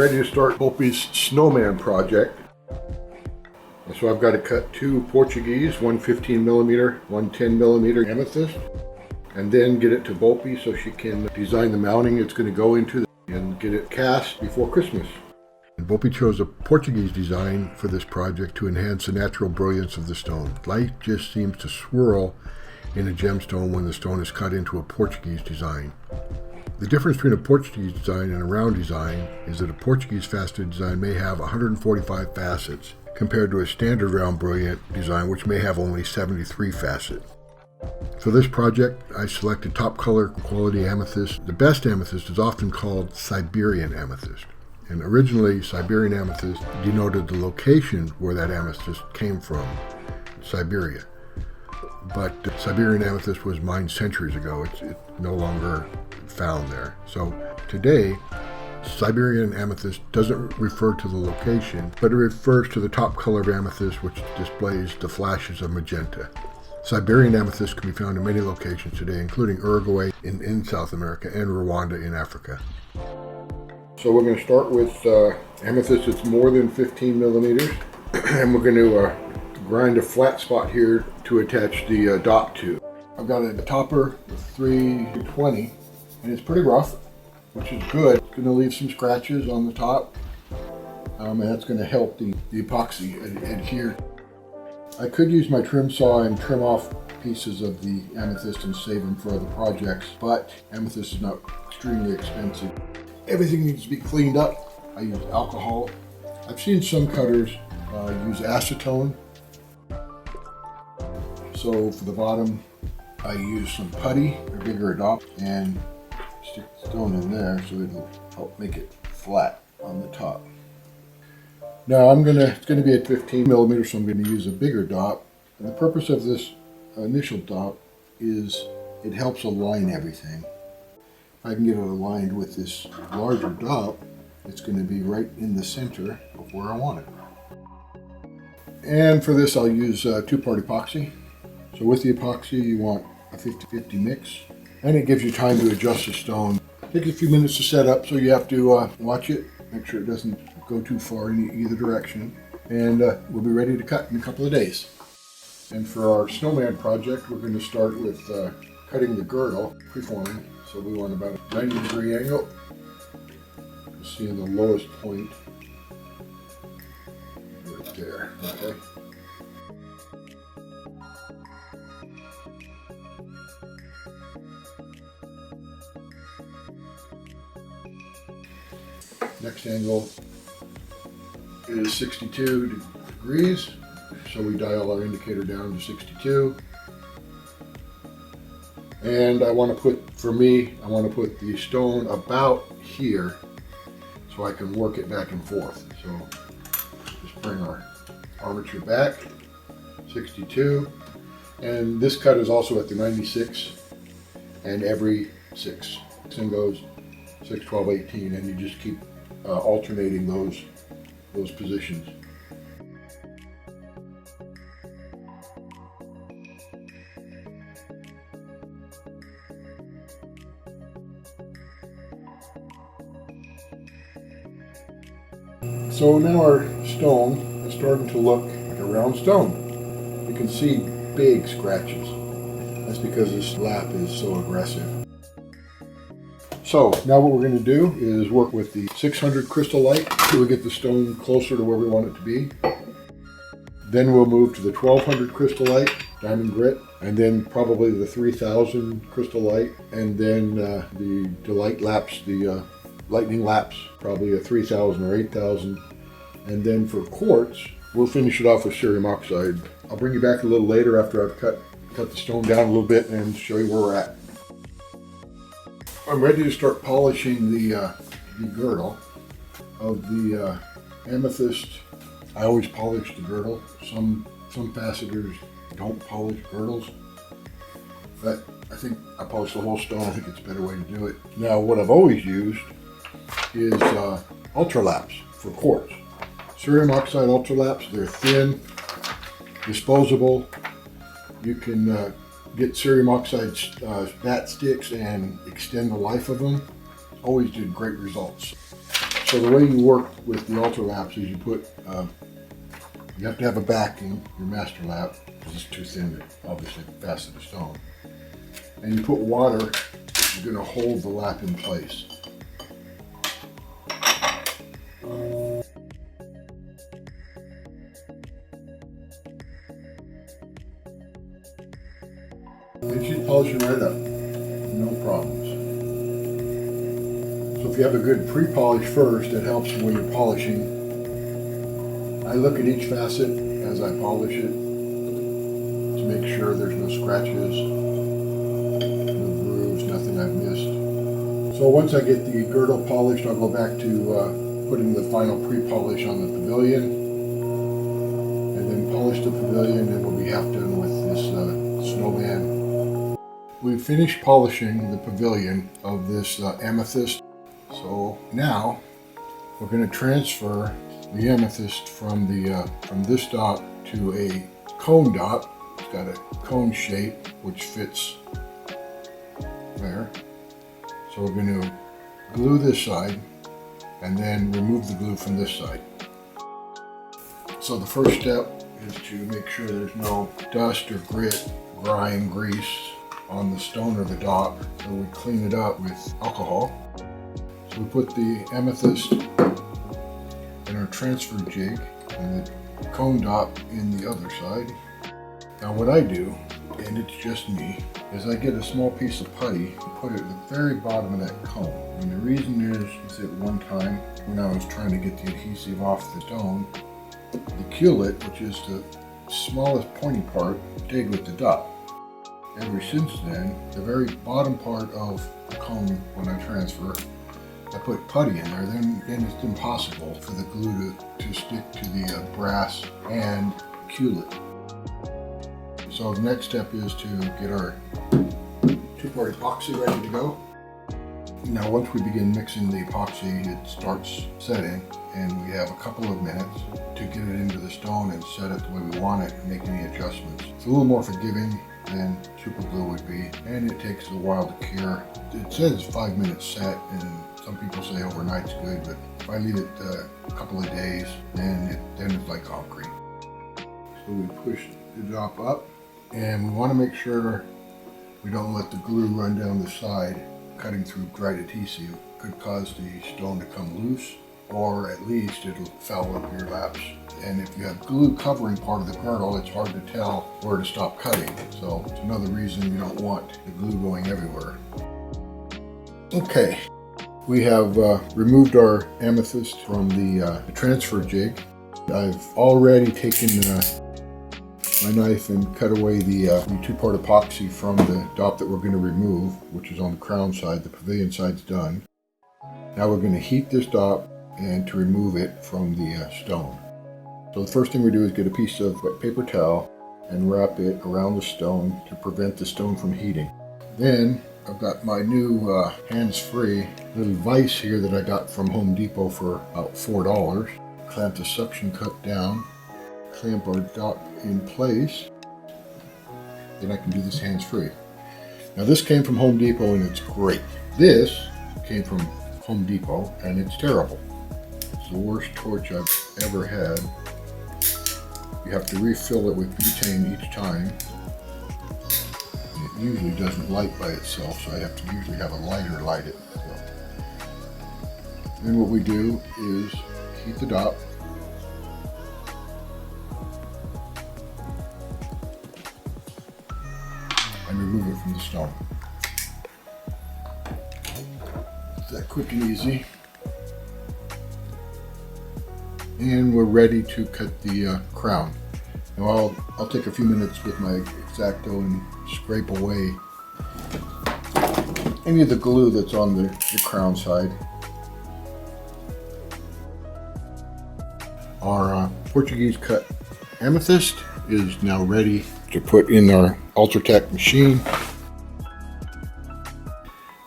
ready to start Bopie's Snowman project. So I've got to cut two Portuguese, one 15 millimeter, one 10 millimeter amethyst, and then get it to Bopie so she can design the mounting it's going to go into and get it cast before Christmas. And Bopie chose a Portuguese design for this project to enhance the natural brilliance of the stone. Light just seems to swirl in a gemstone when the stone is cut into a Portuguese design. The difference between a Portuguese design and a round design is that a Portuguese faceted design may have 145 facets, compared to a standard round brilliant design which may have only 73 facets. For this project, I selected top color quality amethyst. The best amethyst is often called Siberian Amethyst. And originally, Siberian Amethyst denoted the location where that amethyst came from, Siberia. But Siberian Amethyst was mined centuries ago. It's no longer found there. So today, Siberian Amethyst doesn't refer to the location, but it refers to the top color of amethyst, which displays the flashes of magenta. Siberian Amethyst can be found in many locations today, including Uruguay in South America and Rwanda in Africa. So we're going to start with amethyst that's more than 15 millimeters, and we're going to grind a flat spot here to attach the dop to. I've got a topper with 320, and it's pretty rough, which is good. It's going to leave some scratches on the top, and that's going to help the epoxy adhere. I could use my trim saw and trim off pieces of the amethyst and save them for other projects, but amethyst is not extremely expensive. Everything needs to be cleaned up. I use alcohol. I've seen some cutters use acetone. So for the bottom, I use some putty, or bigger dop, and stick the stone in there so it'll help make it flat on the top. Now it's going to be at 15 millimeters, so I'm going to use a bigger dop. And the purpose of this initial dop is it helps align everything. If I can get it aligned with this larger dop, it's going to be right in the center of where I want it. And for this, I'll use two-part epoxy. So with the epoxy, you want a 50-50 mix, and it gives you time to adjust the stone. It takes a few minutes to set up, so you have to watch it, make sure it doesn't go too far in either direction, and we'll be ready to cut in a couple of days. And for our snowman project, we're going to start with cutting the girdle, preforming. So we want about a 90-degree angle. You'll see in the lowest point right there. Okay. Next angle is 62 degrees, so we dial our indicator down to 62. And I want to put the stone about here so I can work it back and forth. So just bring our armature back, 62. And this cut is also at the 96 and every 6. And goes 6, 12, 18, and you just keep alternating those positions. So now our stone is starting to look like a round stone. You can see big scratches. That's because this lap is so aggressive. So now what we're going to do is work with the 600 crystal light till we get the stone closer to where we want it to be. Then we'll move to the 1200 crystal light, diamond grit, and then probably the 3000 crystal light, and then the light laps, the lightning laps, probably a 3000 or 8000. And then for quartz, we'll finish it off with cerium oxide. I'll bring you back a little later after I've cut the stone down a little bit and show you where we're at. I'm ready to start polishing the girdle of the amethyst. I always polish the girdle. Some faceters don't polish girdles, but I think I polish the whole stone. I think it's a better way to do it. Now, what I've always used is ultralaps for quartz. Cerium oxide ultralaps, they're thin, disposable. You can get cerium oxide bat sticks and extend the life of them. Always did great results. So the way you work with the ultra laps is you put, you have to have a backing, your master lap, because it's too thin to obviously fasten the stone. And you put water, you're going to hold the lap in place. And she's polishing right up, no problems. So if you have a good pre-polish first, it helps when you're polishing. I look at each facet as I polish it to make sure there's no scratches, no grooves, nothing I've missed. So once I get the girdle polished, I'll go back to putting the final pre-polish on the pavilion, and then polish the pavilion, and we'll be half done with this snowman. We finished polishing the pavilion of this amethyst. So now we're going to transfer the amethyst from this dot to a cone dot. It's got a cone shape which fits there. So we're going to glue this side and then remove the glue from this side. So the first step is to make sure there's no dust or grit, grime, grease on the stone or the dot. So we clean it up with alcohol. So we put the amethyst in our transfer jig and the cone dot in the other side. Now what I do, and it's just me, is I get a small piece of putty and put it at the very bottom of that cone. And the reason is that one time when I was trying to get the adhesive off the stone, the culet, which is the smallest pointy part, stayed with the dot. Ever since then, the very bottom part of the cone, when I transfer, I put putty in there, then it's impossible for the glue to stick to the brass and culet. So the next step is to get our two-part epoxy ready to go. Now once we begin mixing the epoxy, it starts setting, and we have a couple of minutes to get it into the stone and set it the way we want it and make any adjustments. It's a little more forgiving than super glue would be, and it takes a while to cure. It says 5 minutes set, and some people say overnight's good, but if I leave it a couple of days, then it's like concrete. So we push the dop up, and we want to make sure we don't let the glue run down the side. Cutting through dried adhesive could cause the stone to come loose, or at least it'll foul up your laps. And if you have glue covering part of the girdle, it's hard to tell where to stop cutting. So it's another reason you don't want the glue going everywhere. Okay, we have removed our amethyst from the transfer jig. I've already taken my knife and cut away the two-part epoxy from the dop that we're going to remove, which is on the crown side. The pavilion side's done. Now we're going to heat this dop and to remove it from the stone. So the first thing we do is get a piece of wet paper towel and wrap it around the stone to prevent the stone from heating. Then I've got my new hands-free little vise here that I got from Home Depot for about $4. Clamp the suction cup down, clamp our dot in place, then I can do this hands-free. Now this came from Home Depot and it's great. This came from Home Depot and it's terrible. It's the worst torch I've ever had. You have to refill it with butane each time. It usually doesn't light by itself, so I have to usually have a lighter light it. So. Then what we do is heat the dop. And remove it from the stone. It's that quick and easy. And we're ready to cut the crown. Now I'll take a few minutes with my X-Acto and scrape away any of the glue that's on the crown side. Our Portuguese cut amethyst is now ready to put in our Ultratech machine.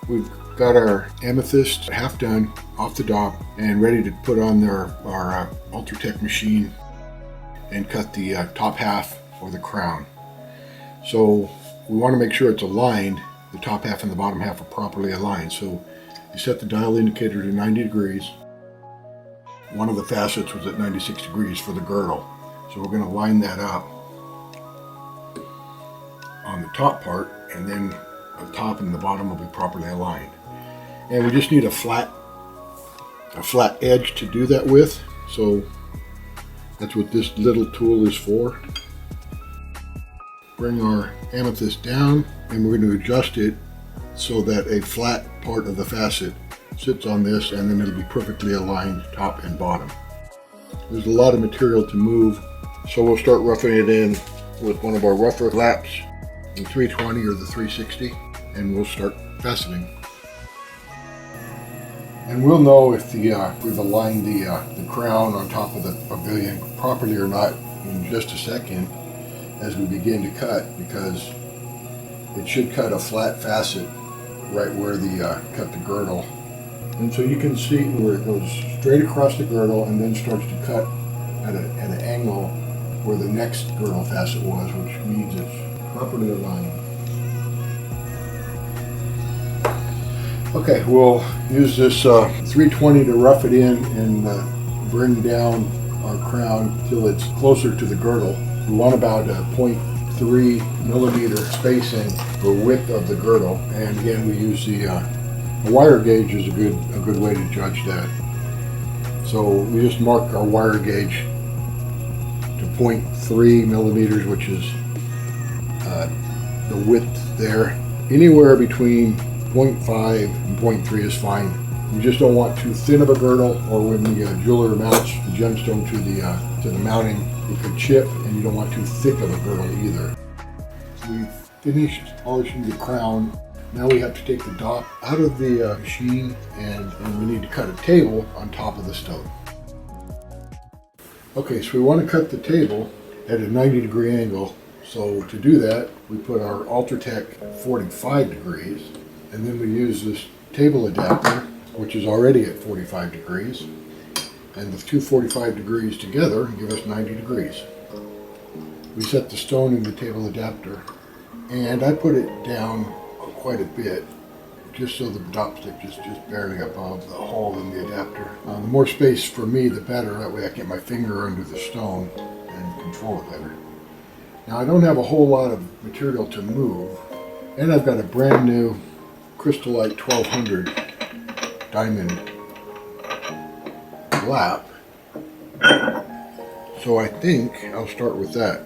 We've got our amethyst half done off the dop and ready to put on our Ultratech machine and cut the top half for the crown. So we want to make sure it's aligned. The top half and the bottom half are properly aligned. So you set the dial indicator to 90 degrees one of the facets was at 96 degrees for the girdle. So we're going to line that up on the top part, and then the top and the bottom will be properly aligned. And we just need a flat edge to do that with. So that's what this little tool is for. Bring our amethyst down, and we're going to adjust it so that a flat part of the facet sits on this, and then it'll be perfectly aligned top and bottom. There's a lot of material to move, so we'll start roughing it in with one of our rougher laps, the 320 or the 360, and we'll start faceting. And we'll know if we've aligned the crown on top of the pavilion properly or not in just a second as we begin to cut, because it should cut a flat facet right where cut the girdle. And so you can see where it goes straight across the girdle and then starts to cut at an angle where the next girdle facet was, which means it's properly aligned. Okay, we'll use this 320 to rough it in and bring down our crown till it's closer to the girdle. We want about a 0.3 millimeter spacing for width of the girdle, and again we use the wire gauge is a good way to judge that. So we just mark our wire gauge to 0.3 millimeters, which is the width there. Anywhere between 0.5 and 0.3 is fine. You just don't want too thin of a girdle, or when the jeweler mounts the gemstone to the mounting, it could chip, and you don't want too thick of a girdle either. We've finished polishing the crown. Now we have to take the dop out of the machine, and we need to cut a table on top of the stone. Okay, so we want to cut the table at a 90-degree angle. So to do that, we put our Ultratech 45 degrees, and then we use this table adapter, which is already at 45 degrees, and the two 45 degrees together give us 90 degrees. We set the stone in the table adapter, and I put it down quite a bit, just so the dop stick is just barely above the hole in the adapter. The more space for me, the better. That way I get my finger under the stone and control it better. Now I don't have a whole lot of material to move, and I've got a brand new Crystallite 1200 diamond lap. So I think I'll start with that.